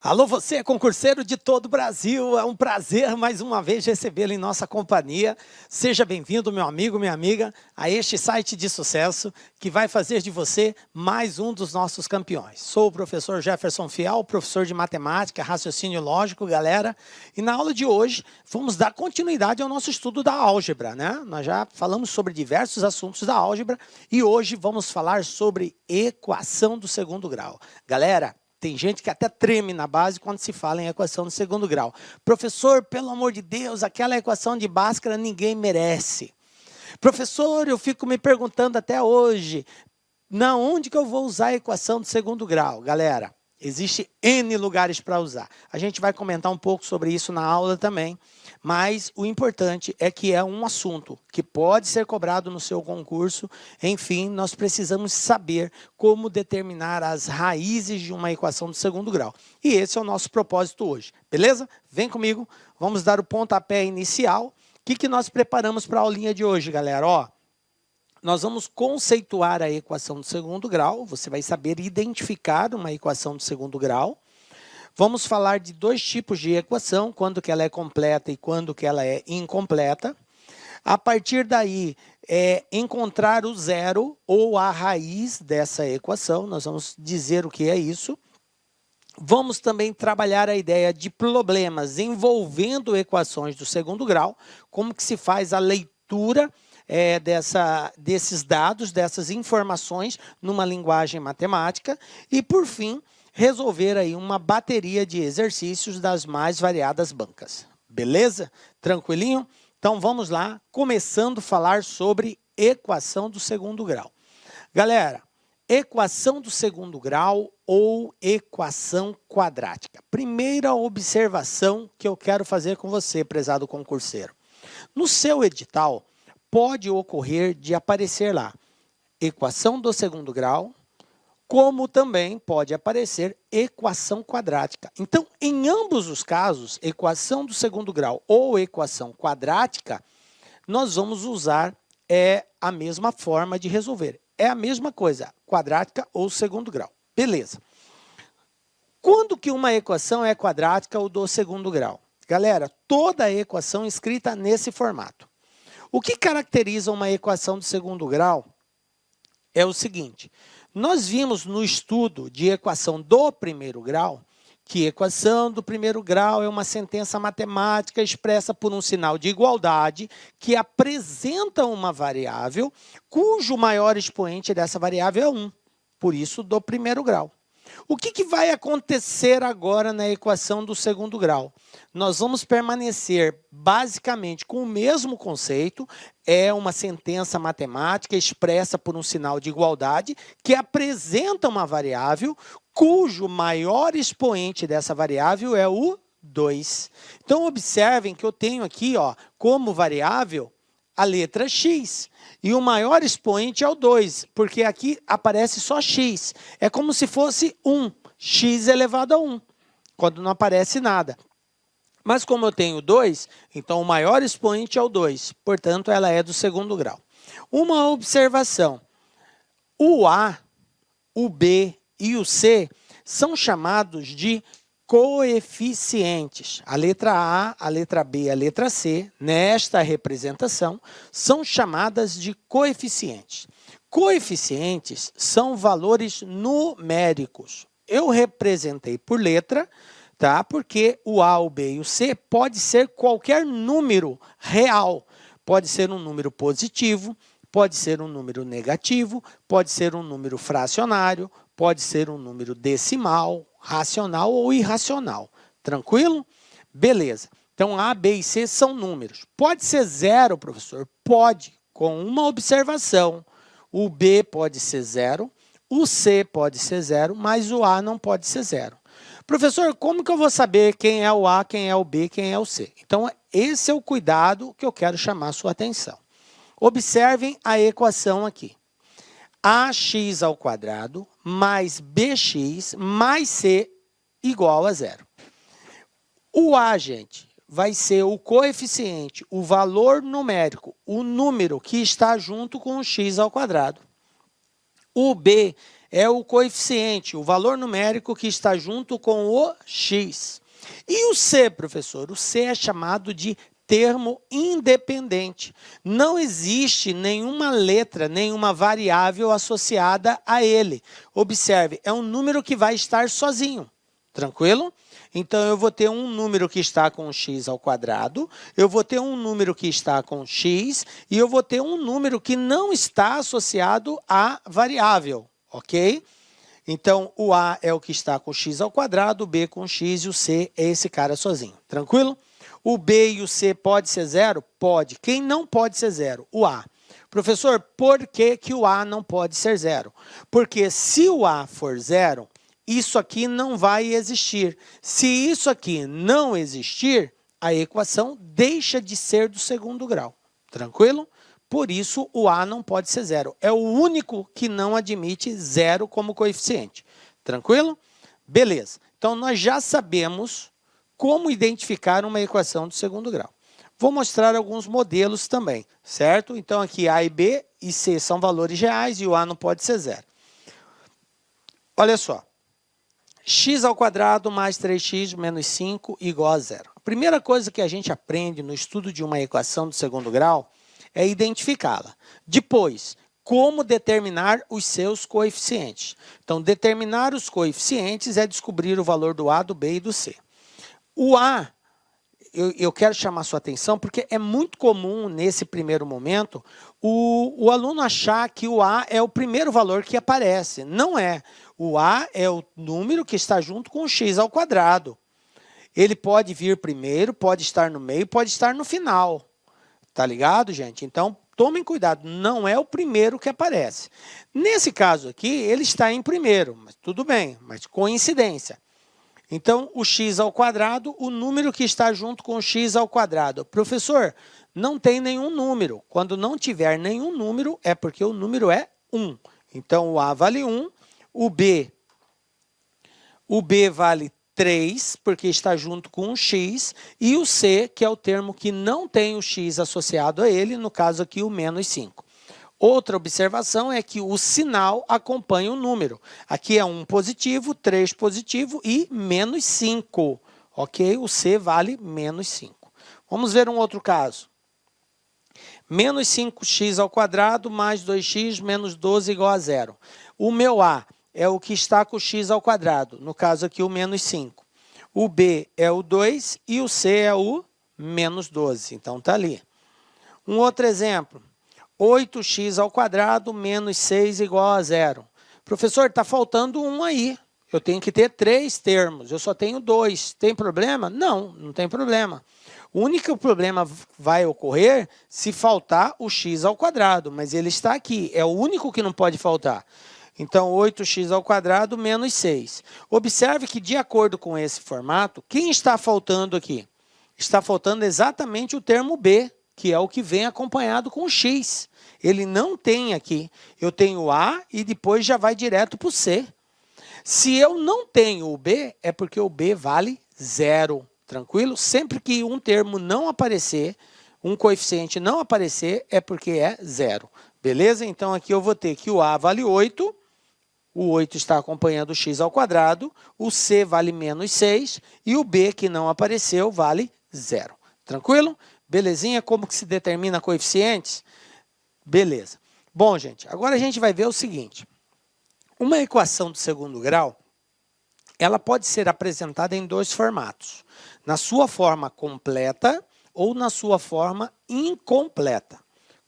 Alô, você, concurseiro de todo o Brasil, é um prazer mais uma vez recebê-lo em nossa companhia. Seja bem-vindo, meu amigo, minha amiga, a este site de sucesso que vai fazer de você mais um dos nossos campeões. Sou o professor Jefferson Fial, professor de matemática, raciocínio lógico, galera, e na aula de hoje vamos dar continuidade ao nosso estudo da álgebra, né? Nós já falamos sobre diversos assuntos da álgebra e hoje vamos falar sobre equação do segundo grau. Galera, tem gente que até treme na base quando se fala em equação de segundo grau. Professor, pelo amor de Deus, aquela equação de Bhaskara ninguém merece. Professor, eu fico me perguntando até hoje, onde que eu vou usar a equação de segundo grau? Galera, existe N lugares para usar. A gente vai comentar um pouco sobre isso na aula também, mas o importante é que é um assunto que pode ser cobrado no seu concurso. Enfim, nós precisamos saber como determinar as raízes de uma equação de segundo grau. E esse é o nosso propósito hoje, beleza? Vem comigo, vamos dar o pontapé inicial. O que nós preparamos para a aulinha de hoje, galera? Ó, nós vamos conceituar a equação de segundo grau, você vai saber identificar uma equação de segundo grau. Vamos falar de dois tipos de equação, quando que ela é completa e quando que ela é incompleta. A partir daí, encontrar o zero ou a raiz dessa equação, nós vamos dizer o que é isso. Vamos também trabalhar a ideia de problemas envolvendo equações do segundo grau, como que se faz a leitura desses dados, dessas informações numa linguagem matemática e, por fim, resolver aí uma bateria de exercícios das mais variadas bancas. Beleza? Tranquilinho? Então vamos lá, começando a falar sobre equação do segundo grau. Galera, equação do segundo grau ou equação quadrática. Primeira observação que eu quero fazer com você, prezado concurseiro. No seu edital, pode ocorrer de aparecer lá equação do segundo grau, como também pode aparecer equação quadrática. Então, em ambos os casos, equação do segundo grau ou equação quadrática, nós vamos usar a mesma forma de resolver. É a mesma coisa, quadrática ou segundo grau. Beleza. Quando que uma equação é quadrática ou do segundo grau? Galera, toda a equação escrita nesse formato. O que caracteriza uma equação de segundo grau é o seguinte: nós vimos no estudo de equação do primeiro grau que equação do primeiro grau é uma sentença matemática expressa por um sinal de igualdade que apresenta uma variável cujo maior expoente dessa variável é 1, por isso do primeiro grau. O que vai acontecer agora na equação do segundo grau? Nós vamos permanecer basicamente com o mesmo conceito, é uma sentença matemática expressa por um sinal de igualdade que apresenta uma variável cujo maior expoente dessa variável é o 2. Então, observem que eu tenho aqui como variável a letra x. E o maior expoente é o 2, porque aqui aparece só x. É como se fosse 1, x elevado a 1, quando não aparece nada. Mas como eu tenho 2, então o maior expoente é o 2, portanto, ela é do segundo grau. Uma observação: o A, o B e o C são chamados de coeficientes. A letra A, a letra B e a letra C, nesta representação, são chamadas de coeficientes. Coeficientes são valores numéricos. Eu representei por letra, tá? Porque o A, o B e o C pode ser qualquer número real. Pode ser um número positivo, pode ser um número negativo, pode ser um número fracionário, pode ser um número decimal, racional ou irracional. Tranquilo? Beleza. Então, A, B e C são números. Pode ser zero, professor? Pode, com uma observação. O B pode ser zero, o C pode ser zero, mas o A não pode ser zero. Professor, como que eu vou saber quem é o A, quem é o B, quem é o C? Então, esse é o cuidado que eu quero chamar a sua atenção. Observem a equação aqui. Ax ao quadrado mais bx mais c igual a zero. O A, gente, vai ser o coeficiente, o valor numérico, o número que está junto com o x ao quadrado. O B é o coeficiente, o valor numérico que está junto com o x. E o c, professor? O c é chamado de termo independente. Não existe nenhuma letra, nenhuma variável associada a ele. Observe, é um número que vai estar sozinho. Tranquilo? Então, eu vou ter um número que está com x ao quadrado, eu vou ter um número que está com x, e eu vou ter um número que não está associado à variável, ok? Então, o a é o que está com x ao quadrado, o b com x e o c é esse cara sozinho. Tranquilo? O b e o c pode ser zero? Pode. Quem não pode ser zero? O a. Professor, por que que o a não pode ser zero? Porque se o a for zero, isso aqui não vai existir. Se isso aqui não existir, a equação deixa de ser do segundo grau. Tranquilo? Por isso, o a não pode ser zero. É o único que não admite zero como coeficiente. Tranquilo? Beleza. Então, nós já sabemos como identificar uma equação do segundo grau. Vou mostrar alguns modelos também, certo? Então, aqui a e b e c são valores reais e o a não pode ser zero. Olha só. X ao quadrado mais 3x menos 5 igual a zero. A primeira coisa que a gente aprende no estudo de uma equação do segundo grau é identificá-la. Depois, como determinar os seus coeficientes. Então, determinar os coeficientes é descobrir o valor do a, do b e do c. O a, eu quero chamar sua atenção porque é muito comum nesse primeiro momento o aluno achar que o a é o primeiro valor que aparece. Não é. O a é o número que está junto com o x ao quadrado. Ele pode vir primeiro, pode estar no meio, pode estar no final. Tá ligado, gente? Então, tomem cuidado, não é o primeiro que aparece. Nesse caso aqui, ele está em primeiro, mas tudo bem, mas coincidência. Então, o x ao quadrado, o número que está junto com o x ao quadrado. Professor, não tem nenhum número. Quando não tiver nenhum número, é porque o número é 1. Então, o a vale 1, o b vale 3, porque está junto com o x, e o c, que é o termo que não tem o x associado a ele, no caso aqui o menos 5. Outra observação é que o sinal acompanha o número. Aqui é 1 positivo, 3 positivo e menos 5. Ok? O C vale menos 5. Vamos ver um outro caso. Menos 5x ao quadrado mais 2x menos 12 igual a zero. O meu A é o que está com o x ao quadrado. No caso aqui, o menos 5. O B é o 2 e o C é o menos 12. Então, está ali. Um outro exemplo. 8x ao quadrado menos 6 igual a zero. Professor, está faltando um aí. Eu tenho que ter 3 termos. Eu só tenho 2. Tem problema? Não, não tem problema. O único problema vai ocorrer se faltar o x ao quadrado, mas ele está aqui. É o único que não pode faltar. Então, 8x ao quadrado menos 6. Observe que, de acordo com esse formato, quem está faltando aqui? Está faltando exatamente o termo b, que é o que vem acompanhado com o x. Ele não tem aqui. Eu tenho o A e depois já vai direto para o C. Se eu não tenho o B, é porque o B vale zero. Tranquilo? Sempre que um termo não aparecer, um coeficiente não aparecer, é porque é zero. Beleza? Então, aqui eu vou ter que o A vale 8, o 8 está acompanhando o x ao quadrado, o C vale menos 6 e o B, que não apareceu, vale zero. Tranquilo? Belezinha? Como que se determina coeficientes? Beleza. Bom, gente, agora a gente vai ver o seguinte. Uma equação do segundo grau, ela pode ser apresentada em 2 formatos. Na sua forma completa ou na sua forma incompleta.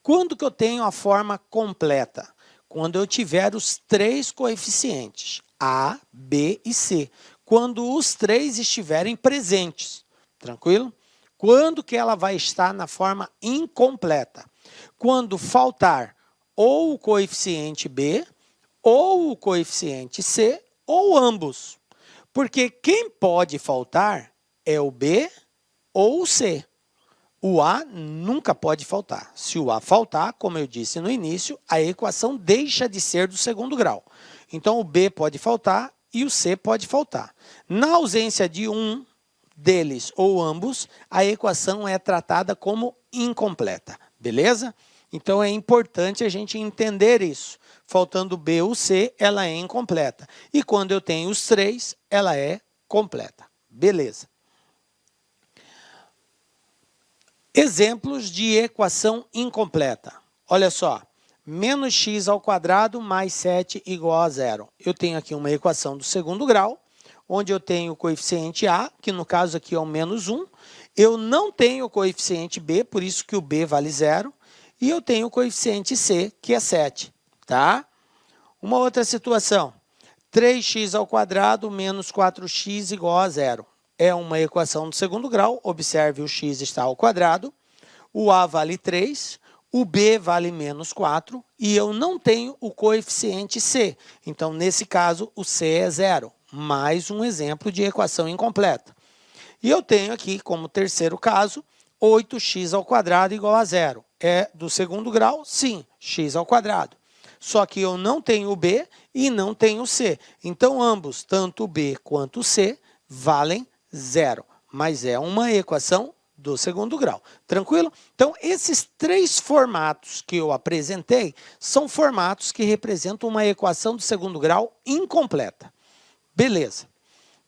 Quando que eu tenho a forma completa? Quando eu tiver os 3 coeficientes, A, B e C. Quando os 3 estiverem presentes. Tranquilo? Quando que ela vai estar na forma incompleta? Quando faltar ou o coeficiente B, ou o coeficiente C, ou ambos. Porque quem pode faltar é o B ou o C. O A nunca pode faltar. Se o A faltar, como eu disse no início, a equação deixa de ser do segundo grau. Então, o B pode faltar e o C pode faltar. Na ausência de um deles ou ambos, a equação é tratada como incompleta. Beleza? Então, é importante a gente entender isso. Faltando B ou C, ela é incompleta. E quando eu tenho os 3, ela é completa. Beleza. Exemplos de equação incompleta. Olha só. Menos x ao quadrado mais 7 igual a 0. Eu tenho aqui uma equação do segundo grau, onde eu tenho o coeficiente a, que no caso aqui é o menos 1. Eu não tenho o coeficiente b, por isso que o b vale 0. E eu tenho o coeficiente c, que é 7. Tá? Uma outra situação. 3x ao quadrado menos 4x igual a 0. É uma equação do segundo grau. Observe, o x está ao quadrado. O a vale 3. O b vale menos 4 e eu não tenho o coeficiente c. Então, nesse caso, o c é 0. Mais um exemplo de equação incompleta. E eu tenho aqui, como terceiro caso, 8x ao quadrado igual a 0. É do segundo grau? Sim, x ao quadrado. Só que eu não tenho o b e não tenho o c. Então, ambos, tanto o b quanto o c, valem 0. Mas é uma equação do segundo grau. Tranquilo? Então, esses 3 formatos que eu apresentei são formatos que representam uma equação do segundo grau incompleta. Beleza.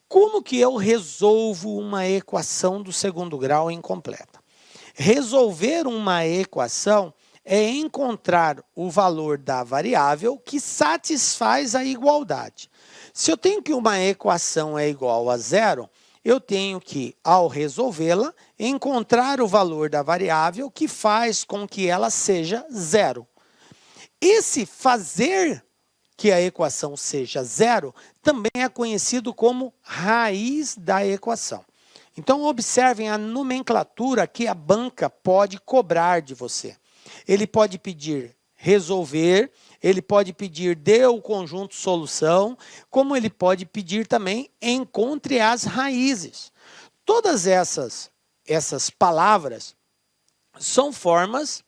Como que eu resolvo uma equação do segundo grau incompleta? Resolver uma equação é encontrar o valor da variável que satisfaz a igualdade. Se eu tenho que uma equação é igual a 0, eu tenho que, ao resolvê-la, encontrar o valor da variável que faz com que ela seja 0. Esse fazer que a equação seja 0 também é conhecido como raiz da equação. Então, observem a nomenclatura que a banca pode cobrar de você. Ele pode pedir resolver, ele pode pedir dê o conjunto solução, como ele pode pedir também encontre as raízes. Todas essas palavras são formas,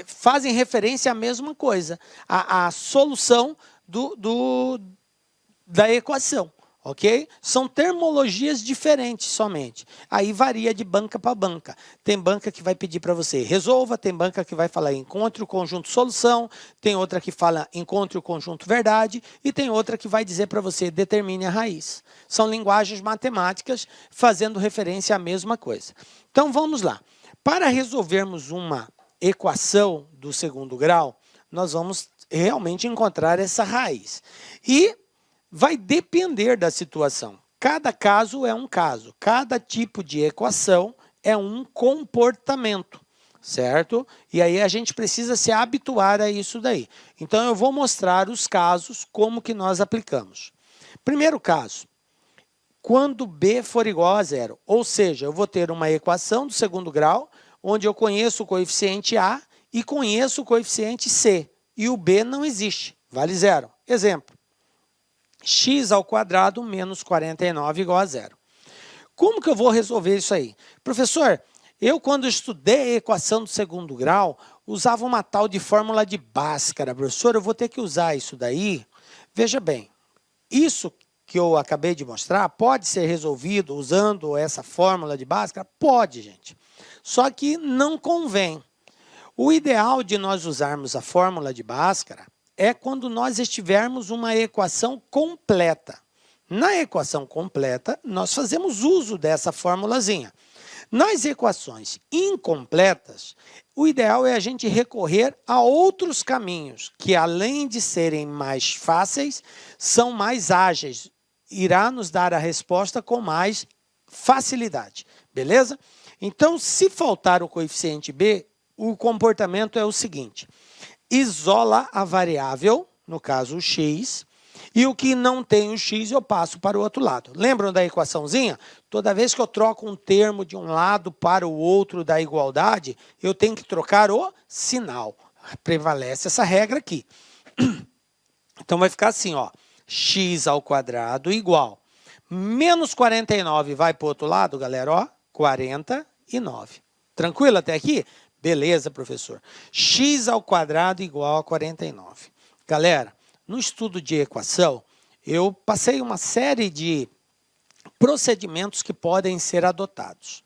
fazem referência à mesma coisa, à solução da equação. Ok? São termologias diferentes somente. Aí varia de banca para banca. Tem banca que vai pedir para você resolva, tem banca que vai falar encontre o conjunto solução, tem outra que fala encontre o conjunto verdade e tem outra que vai dizer para você determine a raiz. São linguagens matemáticas fazendo referência à mesma coisa. Então vamos lá. Para resolvermos uma equação do segundo grau, nós vamos realmente encontrar essa raiz. E vai depender da situação. Cada caso é um caso. Cada tipo de equação é um comportamento, certo? E aí a gente precisa se habituar a isso daí. Então, eu vou mostrar os casos, como que nós aplicamos. Primeiro caso, quando b for igual a 0. Ou seja, eu vou ter uma equação do segundo grau, onde eu conheço o coeficiente a e conheço o coeficiente c. E o b não existe, vale 0. Exemplo. X ao quadrado menos 49 igual a 0. Como que eu vou resolver isso aí? Professor, eu quando estudei a equação do segundo grau, usava uma tal de fórmula de Bhaskara. Professor, eu vou ter que usar isso daí? Veja bem, isso que eu acabei de mostrar pode ser resolvido usando essa fórmula de Bhaskara? Pode, gente. Só que não convém. O ideal de nós usarmos a fórmula de Bhaskara é quando nós estivermos uma equação completa. Na equação completa, nós fazemos uso dessa formulazinha. Nas equações incompletas, o ideal é a gente recorrer a outros caminhos, que além de serem mais fáceis, são mais ágeis. Irá nos dar a resposta com mais facilidade, beleza? Então, se faltar o coeficiente b, o comportamento é o seguinte. Isola a variável, no caso o x, e o que não tem o x eu passo para o outro lado. Lembram da equaçãozinha? Toda vez que eu troco um termo de um lado para o outro da igualdade, eu tenho que trocar o sinal. Prevalece essa regra aqui. Então vai ficar assim, ó, x ao quadrado igual. Menos 49 vai para o outro lado, galera, ó, 49. Tranquilo até aqui? Beleza, professor. X ao quadrado igual a 49. Galera, no estudo de equação, eu passei uma série de procedimentos que podem ser adotados.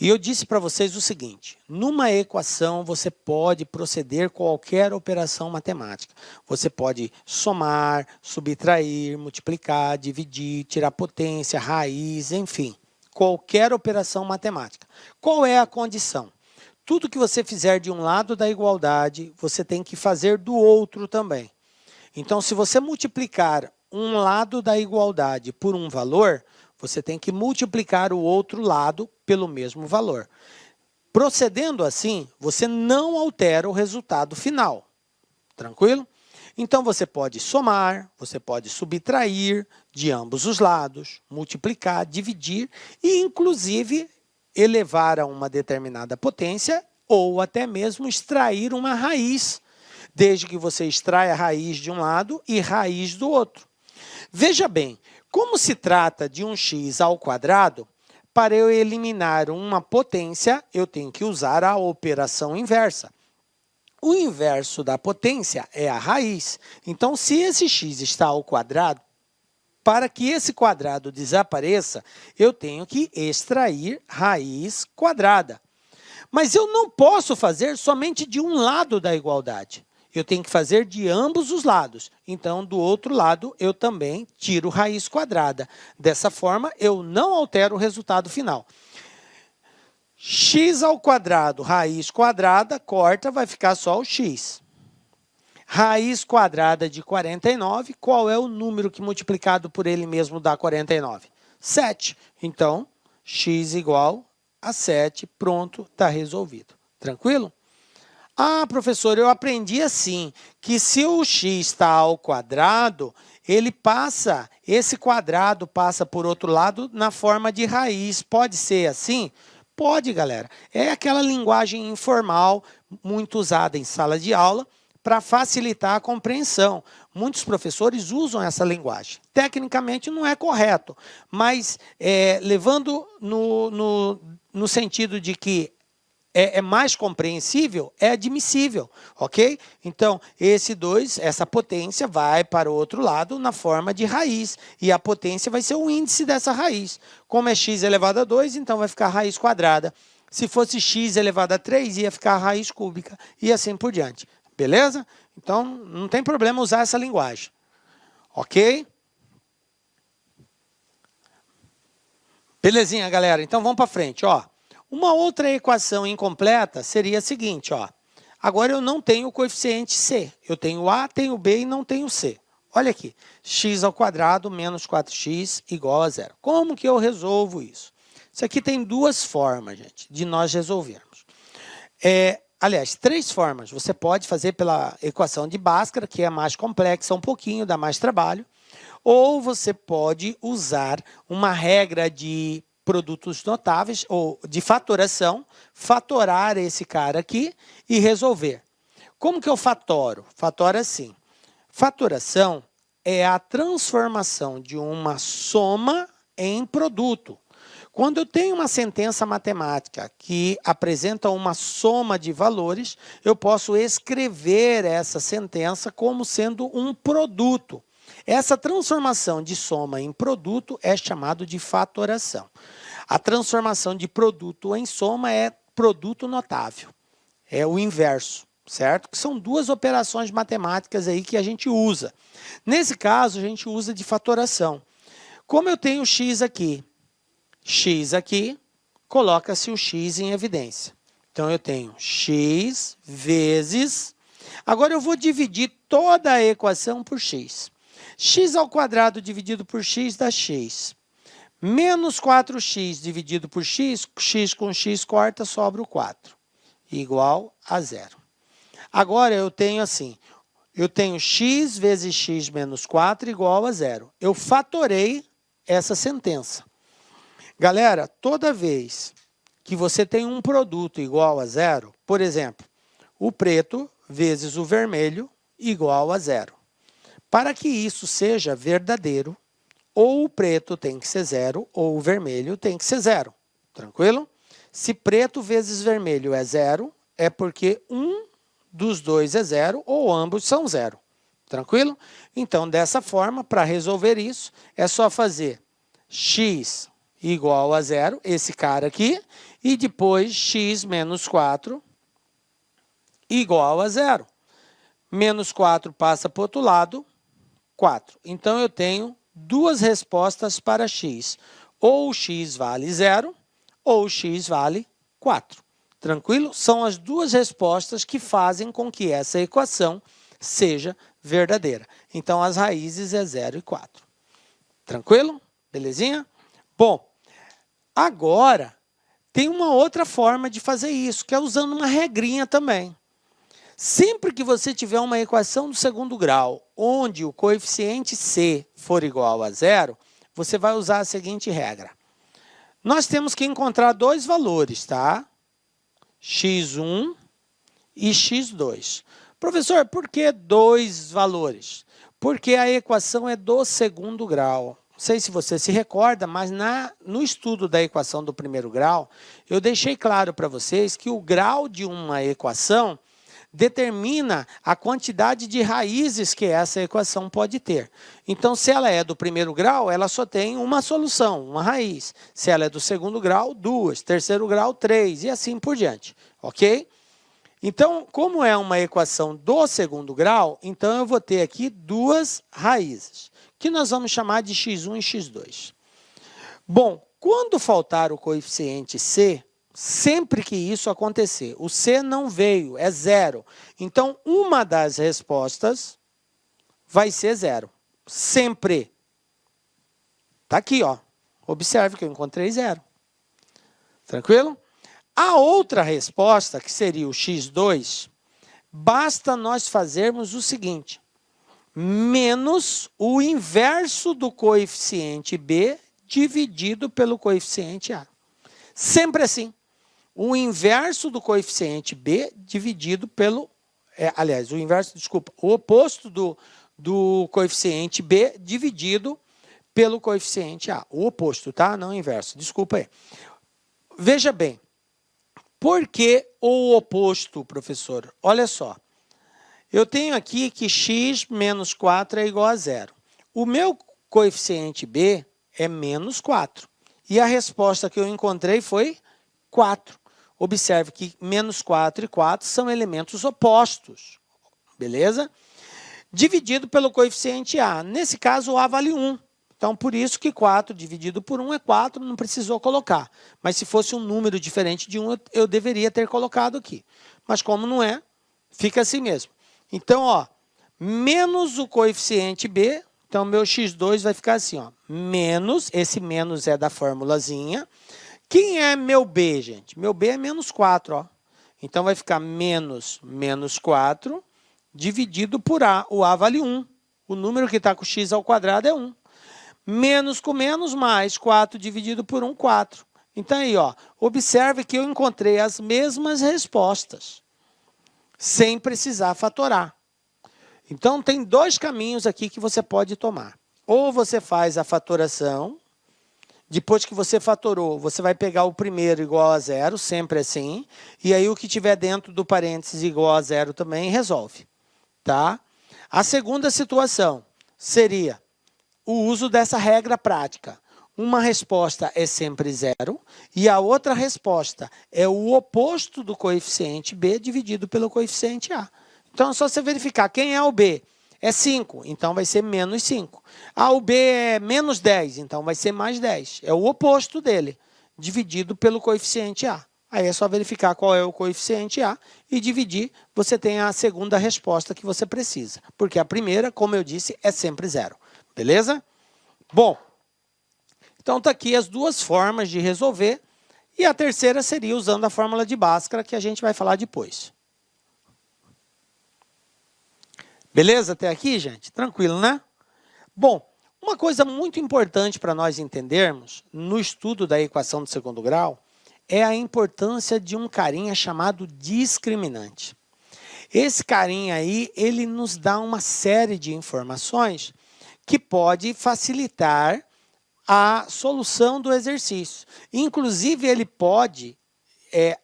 E eu disse para vocês o seguinte, numa equação você pode proceder qualquer operação matemática. Você pode somar, subtrair, multiplicar, dividir, tirar potência, raiz, enfim. Qualquer operação matemática. Qual é a condição? Tudo que você fizer de um lado da igualdade, você tem que fazer do outro também. Então, se você multiplicar um lado da igualdade por um valor, você tem que multiplicar o outro lado pelo mesmo valor. Procedendo assim, você não altera o resultado final. Tranquilo? Então, você pode somar, você pode subtrair de ambos os lados, multiplicar, dividir e, inclusive, elevar a uma determinada potência ou até mesmo extrair uma raiz, desde que você extraia a raiz de um lado e raiz do outro. Veja bem, como se trata de um x ao quadrado, para eu eliminar uma potência, eu tenho que usar a operação inversa. O inverso da potência é a raiz. Então, se esse x está ao quadrado, para que esse quadrado desapareça, eu tenho que extrair raiz quadrada. Mas eu não posso fazer somente de um lado da igualdade. Eu tenho que fazer de ambos os lados. Então, do outro lado, eu também tiro raiz quadrada. Dessa forma, eu não altero o resultado final. X ao quadrado, raiz quadrada, corta, vai ficar só o x. Raiz quadrada de 49, qual é o número que multiplicado por ele mesmo dá 49? 7. Então, x igual a 7, pronto, está resolvido. Tranquilo? Ah, professor, eu aprendi assim, que se o x está ao quadrado, esse quadrado passa por outro lado na forma de raiz. Pode ser assim? Pode, galera. É aquela linguagem informal, muito usada em sala de aula, para facilitar a compreensão. Muitos professores usam essa linguagem. Tecnicamente não é correto, mas levando no sentido de que é mais compreensível, é admissível, ok? Então, essa potência vai para o outro lado na forma de raiz, e a potência vai ser o índice dessa raiz. Como é x elevado a 2, então vai ficar raiz quadrada. Se fosse x elevado a 3, ia ficar raiz cúbica, e assim por diante. Beleza? Então, não tem problema usar essa linguagem. Ok? Belezinha, galera? Então, vamos para frente, ó. Uma outra equação incompleta seria a seguinte, ó. Agora eu não tenho o coeficiente c. Eu tenho a, tenho b e não tenho c. Olha aqui, x ao quadrado menos 4x igual a zero. Como que eu resolvo isso? Isso aqui tem duas formas, gente, de nós resolvermos. Aliás, três formas. Você pode fazer pela equação de Bhaskara, que é mais complexa um pouquinho, dá mais trabalho. Ou você pode usar uma regra de produtos notáveis, ou de fatoração, fatorar esse cara aqui e resolver. Como que eu fatoro? Fatoro assim. Fatoração é a transformação de uma soma em produto. Quando eu tenho uma sentença matemática que apresenta uma soma de valores, eu posso escrever essa sentença como sendo um produto. Essa transformação de soma em produto é chamado de fatoração. A transformação de produto em soma é produto notável. É o inverso, certo? Que são duas operações matemáticas aí que a gente usa. Nesse caso, a gente usa de fatoração. Como eu tenho x aqui, coloca-se o x em evidência. Então, eu tenho x vezes... Agora, eu vou dividir toda a equação por x. X ao quadrado dividido por x dá x. Menos 4x dividido por x, x com x corta, sobra o 4. Igual a zero. Agora, eu tenho assim, eu tenho x vezes x menos 4 igual a zero. Eu fatorei essa sentença. Galera, toda vez que você tem um produto igual a zero, por exemplo, o preto vezes o vermelho igual a zero. Para que isso seja verdadeiro, ou o preto tem que ser zero, ou o vermelho tem que ser zero. Tranquilo? Se preto vezes vermelho é zero, é porque um dos dois é zero, ou ambos são zero. Tranquilo? Então, dessa forma, para resolver isso, é só fazer x igual a zero, esse cara aqui, e depois x menos 4 igual a zero. Menos 4 passa para o outro lado, 4. Então, eu tenho duas respostas para x. Ou x vale zero, ou x vale 4. Tranquilo? São as duas respostas que fazem com que essa equação seja verdadeira. Então, as raízes é 0 e 4. Tranquilo? Belezinha? Bom, agora tem uma outra forma de fazer isso, que é usando uma regrinha também. Sempre que você tiver uma equação do segundo grau, onde o coeficiente c for igual a zero, você vai usar a seguinte regra. Nós temos que encontrar dois valores, tá? x1 e x2. Professor, por que dois valores? Porque a equação é do segundo grau. Não sei se você se recorda, mas no estudo da equação do primeiro grau, eu deixei claro para vocês que o grau de uma equação determina a quantidade de raízes que essa equação pode ter. Então, se ela é do primeiro grau, ela só tem uma solução, uma raiz. Se ela é do segundo grau, duas. Terceiro grau, três. E assim por diante. Ok? Então, como é uma equação do segundo grau, então eu vou ter aqui duas raízes, que nós vamos chamar de x1 e x2. Bom, quando faltar o coeficiente c, sempre que isso acontecer, o c não veio, é zero. Então, uma das respostas vai ser zero. Sempre. Está aqui, ó. Observe que eu encontrei zero. Tranquilo? A outra resposta, que seria o x2, basta nós fazermos o seguinte. Menos o inverso do coeficiente b dividido pelo coeficiente a. Sempre assim. O inverso do coeficiente b dividido pelo... o oposto do coeficiente b dividido pelo coeficiente a. O oposto, tá? Não o inverso. Desculpa aí. Veja bem. Por que o oposto, professor? Olha só. Eu tenho aqui que x menos 4 é igual a zero. O meu coeficiente b é menos 4. E a resposta que eu encontrei foi 4. Observe que menos 4 e 4 são elementos opostos. Beleza? Dividido pelo coeficiente a. Nesse caso, o a vale 1. Então, por isso que 4 dividido por 1 é 4, não precisou colocar. Mas se fosse um número diferente de 1, eu deveria ter colocado aqui. Mas como não é, fica assim mesmo. Então, ó, menos o coeficiente b, então meu x2 vai ficar assim, ó, menos, esse menos é da formulazinha. Quem é meu b, gente? Meu b é menos 4, ó. Então, vai ficar menos 4 dividido por a. O a vale 1. O número que está com x ao quadrado é 1. Menos com menos, mais 4 dividido por 1, 4. Então, aí, ó, observe que eu encontrei as mesmas respostas, sem precisar fatorar. Então, tem dois caminhos aqui que você pode tomar. Ou você faz a fatoração, depois que você fatorou, você vai pegar o primeiro igual a zero, sempre assim, e aí o que tiver dentro do parênteses igual a zero também resolve. Tá? A segunda situação seria o uso dessa regra prática. Uma resposta é sempre zero e a outra resposta é o oposto do coeficiente b dividido pelo coeficiente a. Então, é só você verificar quem é o b. É 5, então vai ser menos 5. Ah, o b é menos 10, então vai ser mais 10. É o oposto dele, dividido pelo coeficiente a. Aí é só verificar qual é o coeficiente a e dividir, você tem a segunda resposta que você precisa. Porque a primeira, como eu disse, é sempre zero. Beleza? Bom, então está aqui as duas formas de resolver. E a terceira seria usando a fórmula de Bhaskara, que a gente vai falar depois. Beleza até aqui, gente? Tranquilo, né? Bom, uma coisa muito importante para nós entendermos no estudo da equação do segundo grau é a importância de um carinha chamado discriminante. Esse carinha aí, ele nos dá uma série de informações que pode facilitar a solução do exercício. Inclusive, ele pode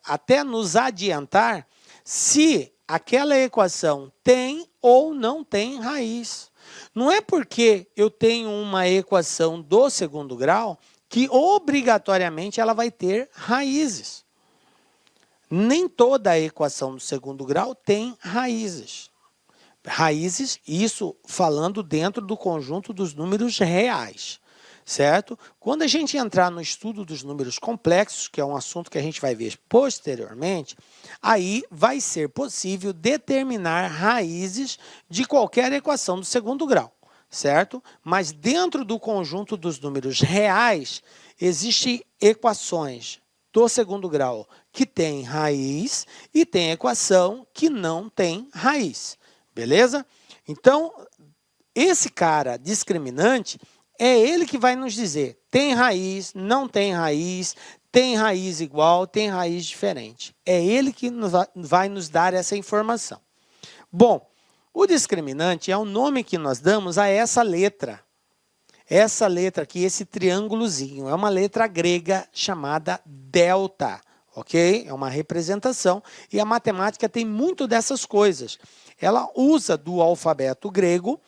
até nos adiantar se aquela equação tem ou não tem raiz. Não é porque eu tenho uma equação do segundo grau que obrigatoriamente ela vai ter raízes. Nem toda a equação do segundo grau tem raízes. Raízes, isso falando dentro do conjunto dos números reais, certo? Quando a gente entrar no estudo dos números complexos, que é um assunto que a gente vai ver posteriormente, aí vai ser possível determinar raízes de qualquer equação do segundo grau, certo? Mas dentro do conjunto dos números reais, existem equações do segundo grau que tem raiz e tem equação que não tem raiz. Beleza? Então, esse cara discriminante é ele que vai nos dizer tem raiz, não tem raiz igual, tem raiz diferente. É ele que vai nos dar essa informação. Bom, o discriminante é o nome que nós damos a essa letra. Essa letra aqui, esse triângulozinho, é uma letra grega chamada delta, ok? É uma representação e a matemática tem muito dessas coisas. Ela usa do alfabeto grego,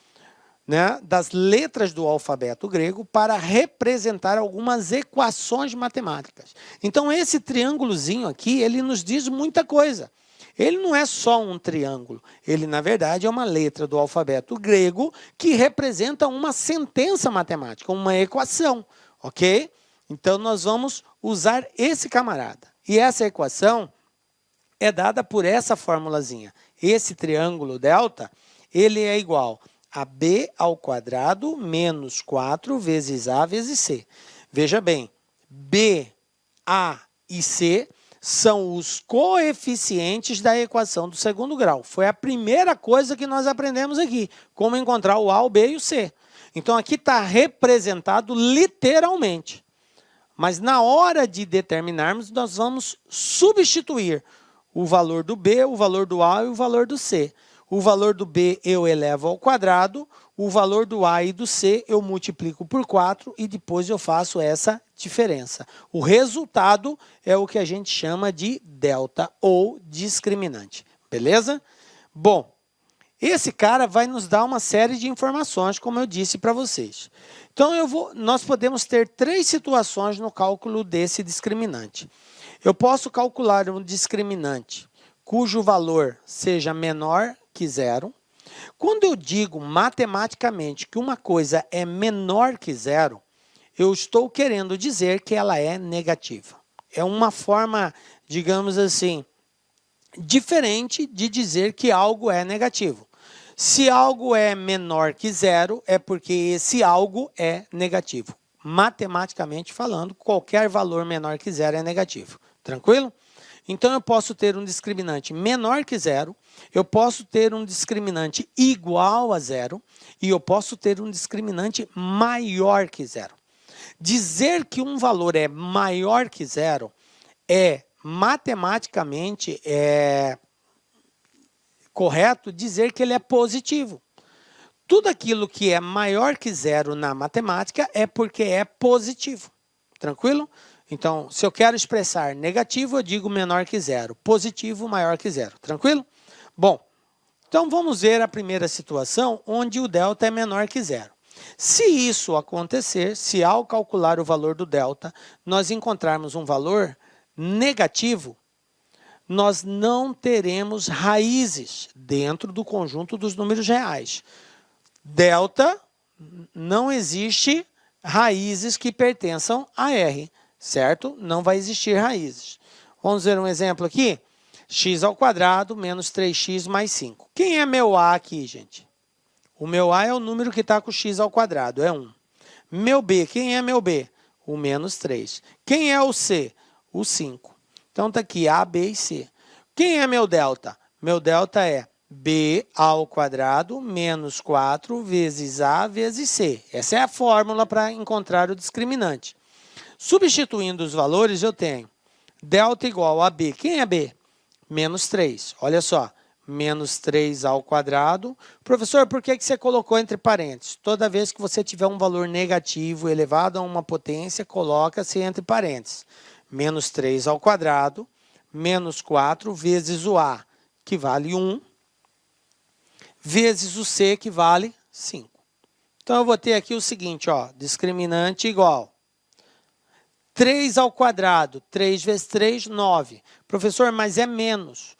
né, das letras do alfabeto grego, para representar algumas equações matemáticas. Então, esse triângulozinho aqui, ele nos diz muita coisa. Ele não é só um triângulo, ele, na verdade, é uma letra do alfabeto grego que representa uma sentença matemática, uma equação, ok? Então, nós vamos usar esse camarada. E essa equação é dada por essa formulazinha. Esse triângulo delta, ele é igual a b ao quadrado menos 4 vezes a vezes c. Veja bem, b, a e c são os coeficientes da equação do segundo grau. Foi a primeira coisa que nós aprendemos aqui, como encontrar o a, o b e o c. Então, aqui está representado literalmente. Mas na hora de determinarmos, nós vamos substituir o valor do b, o valor do a e o valor do c. O valor do b eu elevo ao quadrado, o valor do a e do c eu multiplico por 4 e depois eu faço essa diferença. O resultado é o que a gente chama de delta ou discriminante. Beleza? Bom, esse cara vai nos dar uma série de informações, como eu disse para vocês. Então, nós podemos ter 3 situações no cálculo desse discriminante. Eu posso calcular um discriminante cujo valor seja menor que zero. Quando eu digo matematicamente que uma coisa é menor que zero, eu estou querendo dizer que ela é negativa. É uma forma, digamos assim, diferente de dizer que algo é negativo. Se algo é menor que zero, é porque esse algo é negativo. Matematicamente falando, qualquer valor menor que zero é negativo. Tranquilo? Então, eu posso ter um discriminante menor que zero, eu posso ter um discriminante igual a zero e eu posso ter um discriminante maior que zero. Dizer que um valor é maior que zero é matematicamente correto dizer que ele é positivo. Tudo aquilo que é maior que zero na matemática é porque é positivo. Tranquilo? Então, se eu quero expressar negativo, eu digo menor que zero. Positivo, maior que zero. Tranquilo? Bom, então vamos ver a primeira situação onde o delta é menor que zero. Se isso acontecer, se ao calcular o valor do delta, nós encontrarmos um valor negativo, nós não teremos raízes dentro do conjunto dos números reais. Delta, não existe raízes que pertençam a R, certo? Não vai existir raízes. Vamos ver um exemplo aqui? X ao quadrado menos 3x mais 5. Quem é meu A aqui, gente? O meu A é o número que está com x ao quadrado, é 1. Meu B, quem é meu B? O menos 3. Quem é o C? O 5. Então, está aqui A, B e C. Quem é meu delta? Meu delta é B ao quadrado menos 4 vezes A vezes C. Essa é a fórmula para encontrar o discriminante. Substituindo os valores, eu tenho delta igual a B. Quem é B? Menos 3. Olha só, menos 3 ao quadrado. Professor, por que você colocou entre parênteses? Toda vez que você tiver um valor negativo elevado a uma potência, coloca-se entre parênteses. Menos 3 ao quadrado, menos 4 vezes o A, que vale 1, vezes o C, que vale 5. Então, eu vou ter aqui o seguinte, ó, discriminante igual 3 ao quadrado, 3 vezes 3, 9. Professor, mas é menos.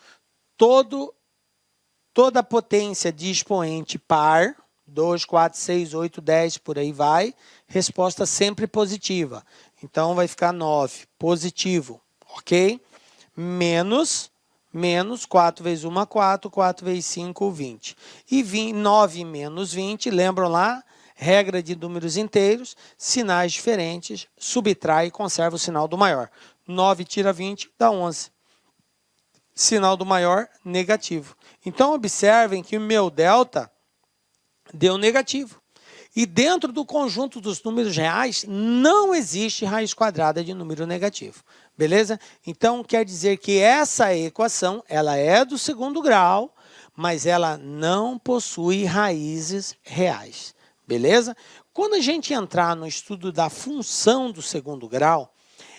Toda a potência de expoente par, 2, 4, 6, 8, 10, por aí vai, resposta sempre positiva. Então, vai ficar 9, positivo, ok? Menos 4 vezes 1, 4, 4 vezes 5, 20. E 9 menos 20, lembram lá? Regra de números inteiros, sinais diferentes, subtrai e conserva o sinal do maior. 9 tira 20, dá 11. Sinal do maior, negativo. Então, observem que o meu delta deu negativo. E dentro do conjunto dos números reais, não existe raiz quadrada de número negativo. Beleza? Então, quer dizer que essa equação, ela é do segundo grau, mas ela não possui raízes reais. Beleza? Quando a gente entrar no estudo da função do segundo grau,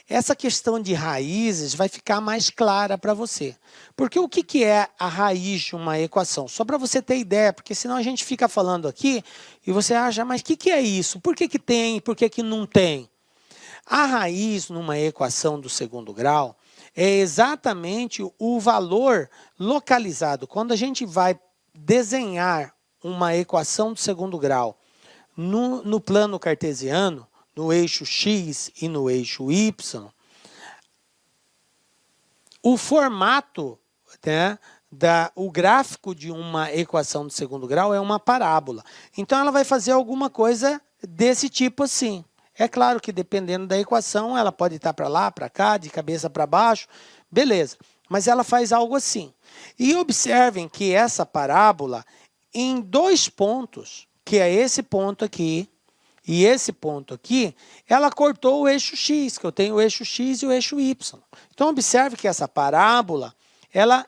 essa questão de raízes vai ficar mais clara para você. Porque o que é a raiz de uma equação? Só para você ter ideia, porque senão a gente fica falando aqui e você acha, mas o que é isso? Por que tem e por que não tem? A raiz numa equação do segundo grau é exatamente o valor localizado. Quando a gente vai desenhar uma equação do segundo grau no plano cartesiano, no eixo x e no eixo y, o formato, né, o gráfico de uma equação de segundo grau é uma parábola. Então, ela vai fazer alguma coisa desse tipo assim. É claro que, dependendo da equação, ela pode estar para lá, para cá, de cabeça para baixo, beleza. Mas ela faz algo assim. E observem que essa parábola, em 2 pontos, que é esse ponto aqui e esse ponto aqui, ela cortou o eixo x, que eu tenho o eixo x e o eixo y. Então, observe que essa parábola, ela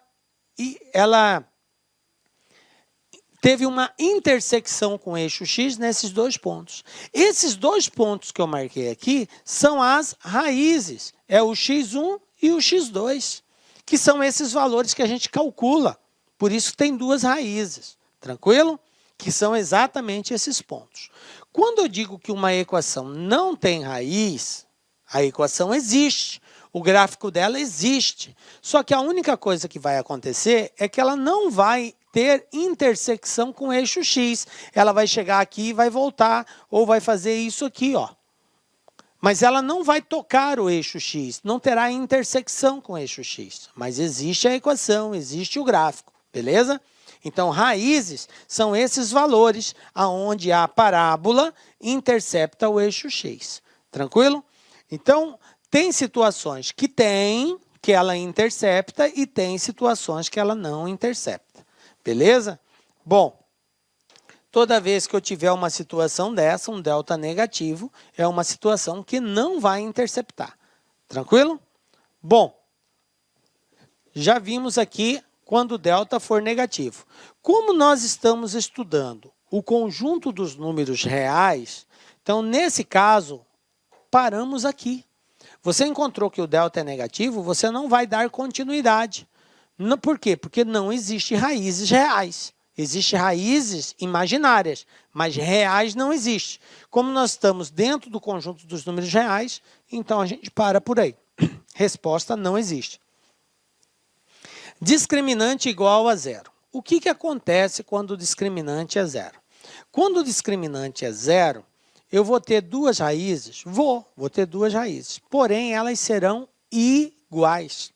teve uma intersecção com o eixo x nesses 2 pontos. Esses 2 pontos que eu marquei aqui são as raízes. É o x1 e o x2, que são esses valores que a gente calcula. Por isso tem 2 raízes. Tranquilo? Que são exatamente esses pontos. Quando eu digo que uma equação não tem raiz, a equação existe. O gráfico dela existe. Só que a única coisa que vai acontecer é que ela não vai ter intersecção com o eixo x. Ela vai chegar aqui e vai voltar, ou vai fazer isso aqui, ó. Mas ela não vai tocar o eixo x, não terá intersecção com o eixo x. Mas existe a equação, existe o gráfico, beleza? Então, raízes são esses valores aonde a parábola intercepta o eixo x. Tranquilo? Então, tem situações que ela intercepta e tem situações que ela não intercepta. Beleza? Bom, toda vez que eu tiver uma situação dessa, um delta negativo, é uma situação que não vai interceptar. Tranquilo? Bom, já vimos aqui quando o delta for negativo. Como nós estamos estudando o conjunto dos números reais, então, nesse caso, paramos aqui. Você encontrou que o delta é negativo, você não vai dar continuidade. Por quê? Porque não existe raízes reais. Existem raízes imaginárias, mas reais não existe. Como nós estamos dentro do conjunto dos números reais, então a gente para por aí. Resposta: não existe. Discriminante igual a zero. O que acontece quando o discriminante é zero? Quando o discriminante é zero, eu vou ter 2 raízes? Vou ter 2 raízes. Porém, elas serão iguais.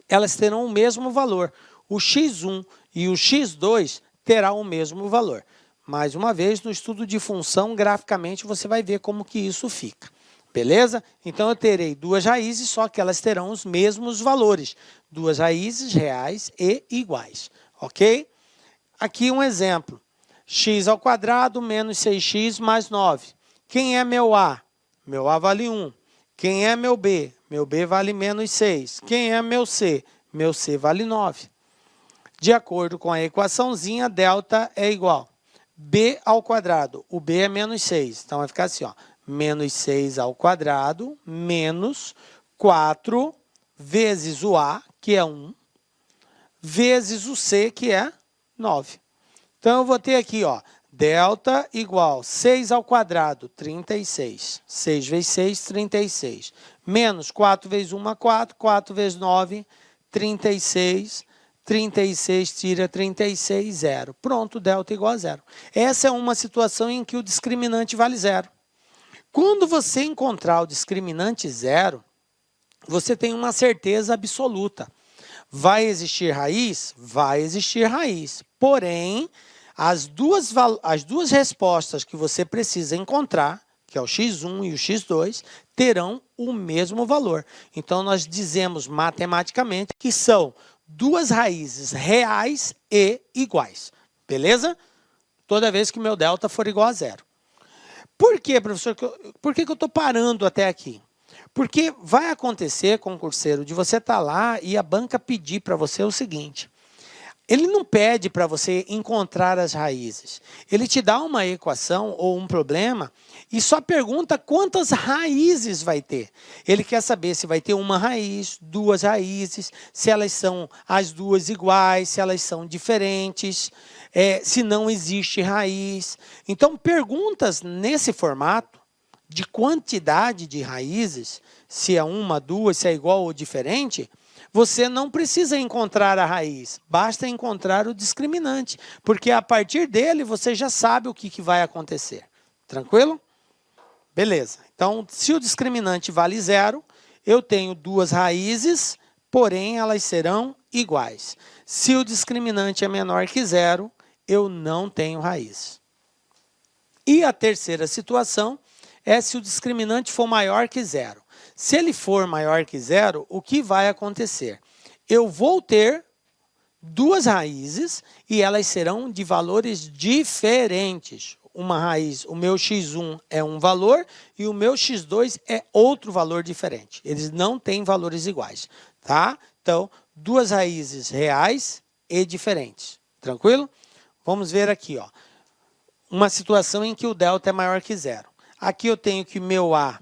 Elas terão o mesmo valor. O x1 e o x2 terão o mesmo valor. Mais uma vez, no estudo de função, graficamente, você vai ver como que isso fica. Beleza? Então, eu terei 2 raízes, só que elas terão os mesmos valores. 2 raízes reais e iguais. Ok? Aqui um exemplo. X ao quadrado menos 6x mais 9. Quem é meu A? Meu A vale 1. Quem é meu B? Meu B vale menos 6. Quem é meu C? Meu C vale 9. De acordo com a equaçãozinha, delta é igual. B ao quadrado. O B é menos 6. Então, vai ficar assim, ó. Menos 6 ao quadrado menos 4 vezes o A, que é 1, vezes o C, que é 9. Então, eu vou ter aqui, ó, Delta igual 6 ao quadrado, 36. 6 vezes 6, 36. Menos 4 vezes 1, 4. 4 vezes 9, 36. 36 tira 36, 0. Pronto, delta igual a 0. Essa é uma situação em que o discriminante vale 0. Quando você encontrar o discriminante 0, você tem uma certeza absoluta. Vai existir raiz? Vai existir raiz. Porém, as duas respostas que você precisa encontrar, que é o x1 e o x2, terão o mesmo valor. Então, nós dizemos matematicamente que são duas raízes reais e iguais. Beleza? Toda vez que meu delta for igual a 0. Por quê, professor? Por que eu estou parando até aqui? Porque vai acontecer, concurseiro, de você estar lá e a banca pedir para você o seguinte. Ele não pede para você encontrar as raízes. Ele te dá uma equação ou um problema e só pergunta quantas raízes vai ter. Ele quer saber se vai ter uma raiz, duas raízes, se elas são as duas iguais, se elas são diferentes, se não existe raiz. Então, perguntas nesse formato, de quantidade de raízes, se é uma, duas, se é igual ou diferente, você não precisa encontrar a raiz, basta encontrar o discriminante, porque a partir dele você já sabe o que vai acontecer. Tranquilo? Beleza. Então, se o discriminante vale 0, eu tenho duas raízes, porém elas serão iguais. Se o discriminante é menor que 0, eu não tenho raiz. E a terceira situação é se o discriminante for maior que 0. Se ele for maior que 0, o que vai acontecer? Eu vou ter duas raízes e elas serão de valores diferentes. Uma raiz, o meu x1 é um valor e o meu x2 é outro valor diferente. Eles não têm valores iguais, tá? Então, duas raízes reais e diferentes. Tranquilo? Vamos ver aqui, ó. Uma situação em que o delta é maior que 0. Aqui eu tenho que meu A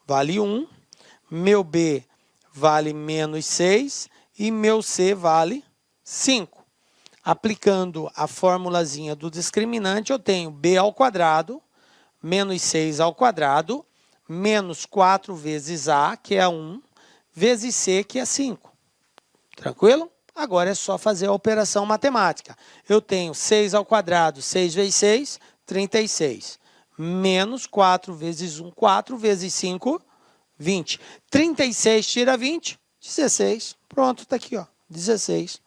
vale 1, meu B vale menos 6 e meu C vale 5. Aplicando a formulazinha do discriminante, eu tenho B ao quadrado, menos 6 ao quadrado, menos 4 vezes A, que é 1, vezes C, que é 5. Tranquilo? Agora é só fazer a operação matemática. Eu tenho 6 ao quadrado, 6 vezes 6, 36. Menos 4 vezes 1, 4 vezes 5, 20. 36 tira 20, 16. Pronto, está aqui, ó, 16.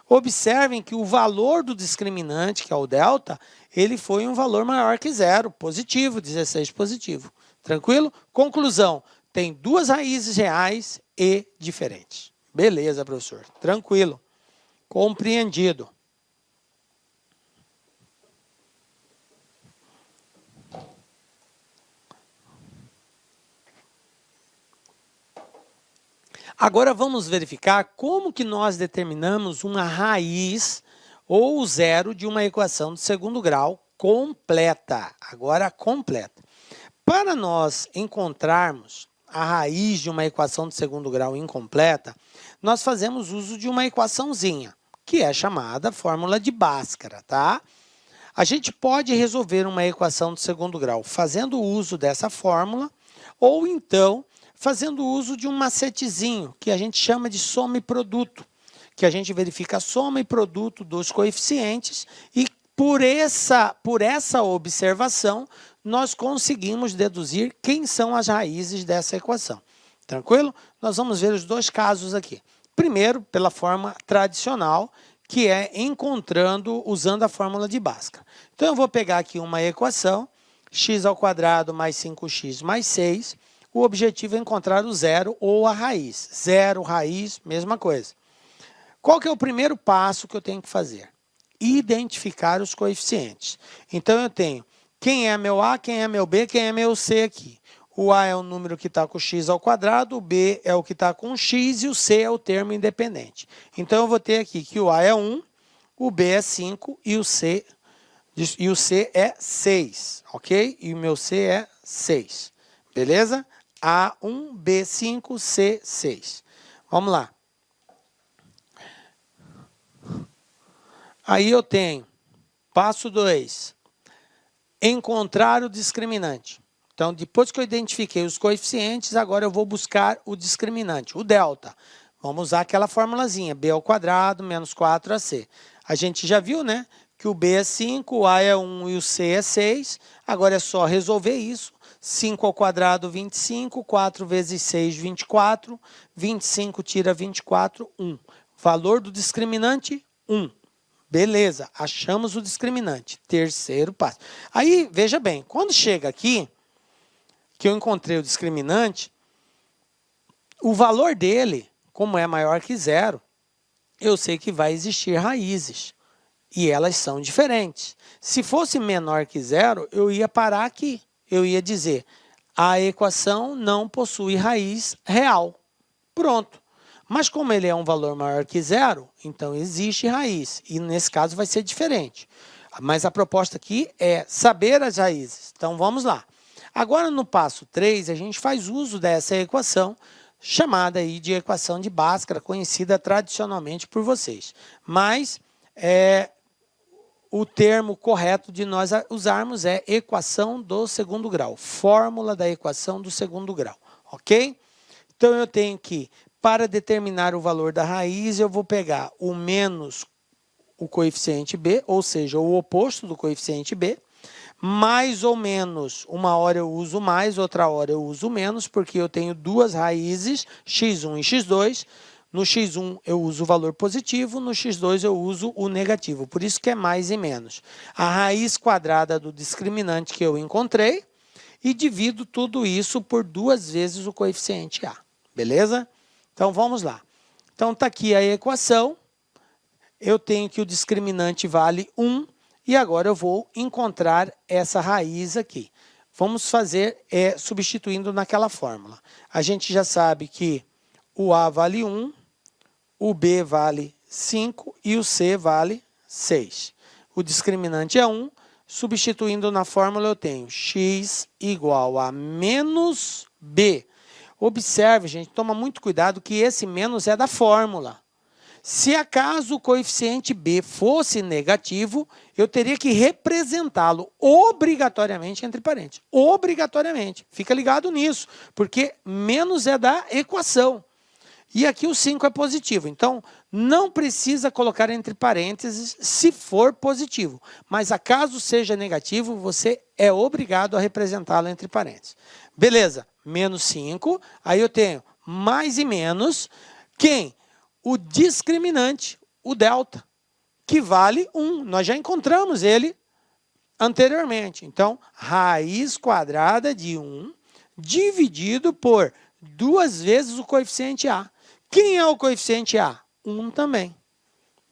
Observem que o valor do discriminante, que é o delta, ele foi um valor maior que 0, positivo, 16 positivo. Tranquilo? Conclusão, tem duas raízes reais e diferentes. Beleza, professor. Tranquilo. Compreendido. Agora vamos verificar como que nós determinamos uma raiz ou zero de uma equação de segundo grau completa. Agora completa. Para nós encontrarmos a raiz de uma equação de segundo grau incompleta, nós fazemos uso de uma equaçãozinha, que é chamada fórmula de Bhaskara, tá? A gente pode resolver uma equação de segundo grau fazendo uso dessa fórmula, ou então fazendo uso de um macetezinho, que a gente chama de soma e produto, que a gente verifica a soma e produto dos coeficientes e por essa observação, nós conseguimos deduzir quem são as raízes dessa equação. Tranquilo? Nós vamos ver os dois casos aqui. Primeiro, pela forma tradicional, que é usando a fórmula de Bhaskara. Então, eu vou pegar aqui uma equação, x ao quadrado mais 5x mais 6. O objetivo é encontrar o zero ou a raiz. Zero, raiz, mesma coisa. Qual que é o primeiro passo que eu tenho que fazer? Identificar os coeficientes. Então, eu tenho quem é meu A, quem é meu B, quem é meu C aqui. O A é o número que está com x ao quadrado, o B é o que está com x e o C é o termo independente. Então, eu vou ter aqui que o A é 1, o B é 5 e o C é 6, ok? E o meu C é 6, beleza? A1, B5, C6. Vamos lá. Aí eu tenho, passo 2, encontrar o discriminante. Então, depois que eu identifiquei os coeficientes, agora eu vou buscar o discriminante, o delta. Vamos usar aquela formulazinha, b ao quadrado menos 4ac. A gente já viu, né, que o b é 5, o a é 1 e o c é 6. Agora é só resolver isso. 5 ao quadrado, 25, 4 vezes 6, 24. 25 tira 24, 1. Valor do discriminante, 1. Beleza, achamos o discriminante. Terceiro passo. Aí, veja bem, quando chega aqui, que eu encontrei o discriminante, o valor dele, como é maior que zero, eu sei que vai existir raízes. E elas são diferentes. Se fosse menor que zero, eu ia parar aqui. Eu ia dizer, a equação não possui raiz real. Pronto. Mas como ele é um valor maior que zero, então existe raiz. E nesse caso vai ser diferente. Mas a proposta aqui é saber as raízes. Então vamos lá. Agora no passo 3, a gente faz uso dessa equação, chamada aí de equação de Bhaskara, conhecida tradicionalmente por vocês. Mas o termo correto de nós usarmos é equação do segundo grau, fórmula da equação do segundo grau, ok? Então eu tenho que, para determinar o valor da raiz, eu vou pegar o menos o coeficiente b, ou seja, o oposto do coeficiente b, mais ou menos, uma hora eu uso mais, outra hora eu uso menos, porque eu tenho duas raízes, x1 e x2. No x1 eu uso o valor positivo, no x2 eu uso o negativo, por isso que é mais e menos. A raiz quadrada do discriminante que eu encontrei e divido tudo isso por 2 vezes o coeficiente a, beleza? Então vamos lá. Então está aqui a equação, eu tenho que o discriminante vale 1, e agora eu vou encontrar essa raiz aqui. Vamos fazer substituindo naquela fórmula. A gente já sabe que o a vale 1, o b vale 5 e o c vale 6. O discriminante é 1. Substituindo na fórmula eu tenho x igual a menos b. Observe, gente, toma muito cuidado que esse menos é da fórmula. Se acaso o coeficiente b fosse negativo, eu teria que representá-lo obrigatoriamente entre parênteses. Obrigatoriamente. Fica ligado nisso, porque menos é da equação. E aqui o 5 é positivo. Então, não precisa colocar entre parênteses se for positivo. Mas acaso seja negativo, você é obrigado a representá-lo entre parênteses. Beleza, menos 5. Aí eu tenho mais e menos. Quem? O discriminante, o delta, que vale 1. Nós já encontramos ele anteriormente. Então, raiz quadrada de 1 dividido por 2 vezes o coeficiente a. Quem é o coeficiente a? 1 também.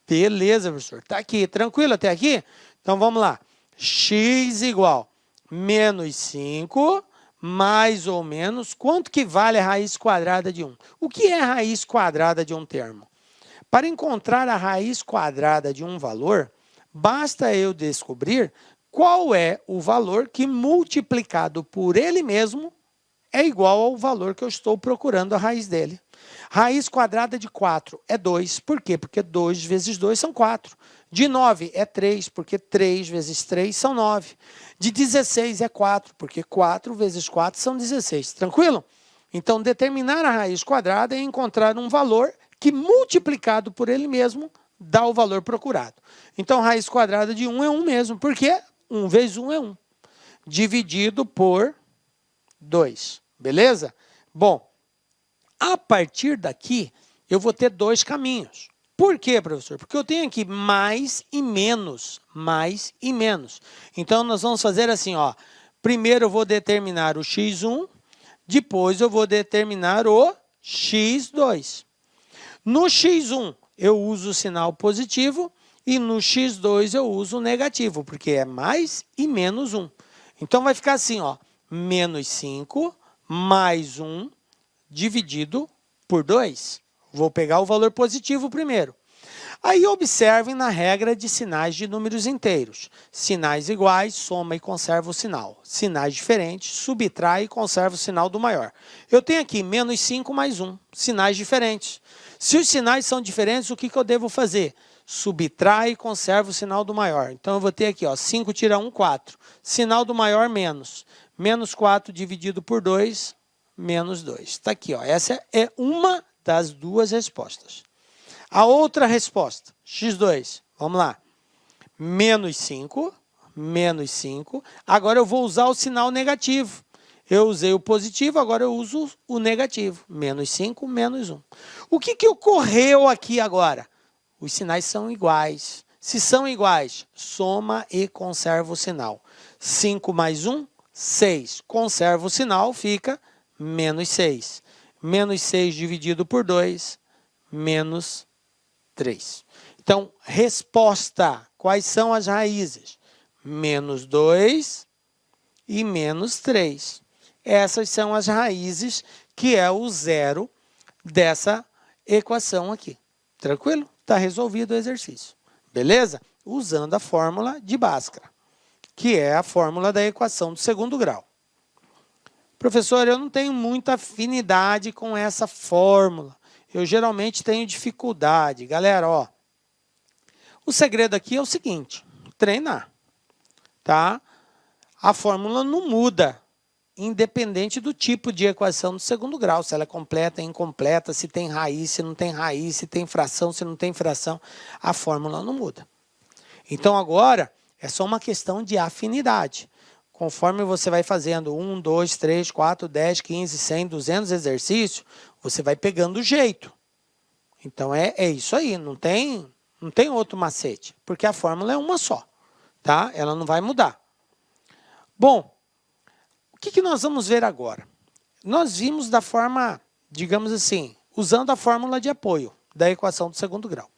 Beleza, professor. Está aqui, tranquilo até aqui? Então, vamos lá. X igual menos 5 mais ou menos, quanto que vale a raiz quadrada de 1? O que é a raiz quadrada de um termo? Para encontrar a raiz quadrada de um valor, basta eu descobrir qual é o valor que multiplicado por ele mesmo é igual ao valor que eu estou procurando a raiz dele. Raiz quadrada de 4 é 2. Por quê? Porque 2 vezes 2 são 4. De 9 é 3, porque 3 vezes 3 são 9. De 16 é 4, porque 4 vezes 4 são 16. Tranquilo? Então, determinar a raiz quadrada é encontrar um valor que, multiplicado por ele mesmo, dá o valor procurado. Então, raiz quadrada de 1 é 1 mesmo, porque 1 vezes 1 é 1. Dividido por 2. Beleza? Bom, a partir daqui, eu vou ter 2 caminhos. Por quê, professor? Porque eu tenho aqui mais e menos, mais e menos. Então, nós vamos fazer assim, ó. Primeiro eu vou determinar o x1, depois eu vou determinar o x2. No x1, eu uso o sinal positivo e no x2 eu uso o negativo, porque é mais e menos 1. Então, vai ficar assim, ó, menos 5 mais 1 dividido por 2. Vou pegar o valor positivo primeiro. Aí observem na regra de sinais de números inteiros. Sinais iguais, soma e conserva o sinal. Sinais diferentes, subtrai e conserva o sinal do maior. Eu tenho aqui menos 5 mais 1, sinais diferentes. Se os sinais são diferentes, o que eu devo fazer? subtrai e conserva o sinal do maior. Então, eu vou ter aqui, ó, 5 tira 1, 4. Sinal do maior, menos. Menos 4 dividido por 2, menos 2. Está aqui, ó. Essa é uma das duas respostas. A outra resposta, x2, vamos lá. Menos 5, menos 5. Agora eu vou usar o sinal negativo. Eu usei o positivo, agora eu uso o negativo. Menos 5, menos 1. O que ocorreu aqui agora? Os sinais são iguais. Se são iguais, soma e conserva o sinal. 5 mais 1, 6. Conserva o sinal, fica menos 6. Menos 6 dividido por 2, menos 3. Então, resposta. Quais são as raízes? Menos 2 e menos 3. Essas são as raízes, que é o zero dessa equação aqui. Tranquilo? Está resolvido o exercício. Beleza? Usando a fórmula de Bhaskara, que é a fórmula da equação do segundo grau. Professor, eu não tenho muita afinidade com essa fórmula. Eu geralmente tenho dificuldade. Galera, ó, o segredo aqui é o seguinte, treinar, tá? A fórmula não muda, independente do tipo de equação do segundo grau, se ela é completa, incompleta, se tem raiz, se não tem raiz, se tem fração, se não tem fração, a fórmula não muda. Então, agora, é só uma questão de afinidade. Conforme você vai fazendo 1, 2, 3, 4, 10, 15, 100, 200 exercícios, você vai pegando o jeito. Então, é isso aí, não tem outro macete, porque a fórmula é uma só, tá? Ela não vai mudar. Bom, o que nós vamos ver agora? Nós vimos da forma, digamos assim, usando a fórmula de apoio da equação do segundo grau.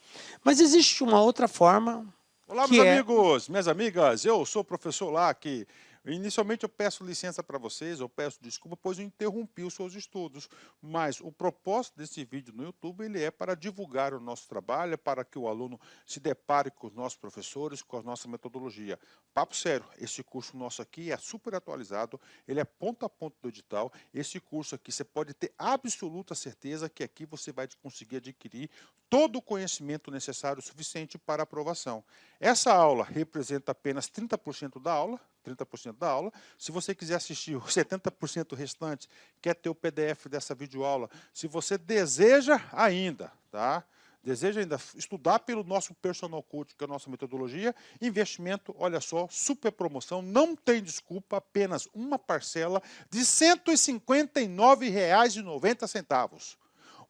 Mas existe uma outra forma. Olá, meus amigos, minhas amigas, eu sou o professor Lac. Inicialmente eu peço licença para vocês, eu peço desculpa, pois eu interrompi os seus estudos, mas o propósito desse vídeo no YouTube ele é para divulgar o nosso trabalho, para que o aluno se depare com os nossos professores, com a nossa metodologia. Papo sério, esse curso nosso aqui é super atualizado, ele é ponto a ponto do edital. Esse curso aqui você pode ter absoluta certeza que aqui você vai conseguir adquirir todo o conhecimento necessário suficiente para aprovação. Essa aula representa apenas 30% da aula, 30% da aula. Se você quiser assistir os 70% restante, quer ter o PDF dessa videoaula, se você deseja ainda, tá? Deseja ainda estudar pelo nosso Personal Coach, que é a nossa metodologia, investimento, olha só, super promoção, não tem desculpa, apenas uma parcela de R$ 159,90.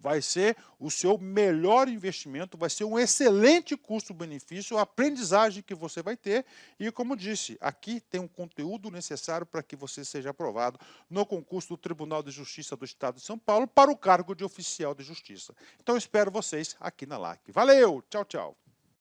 Vai ser o seu melhor investimento, vai ser um excelente custo-benefício, a aprendizagem que você vai ter. E, como disse, aqui tem um conteúdo necessário para que você seja aprovado no concurso do Tribunal de Justiça do Estado de São Paulo para o cargo de oficial de justiça. Então, eu espero vocês aqui na LAC. Valeu! Tchau, tchau!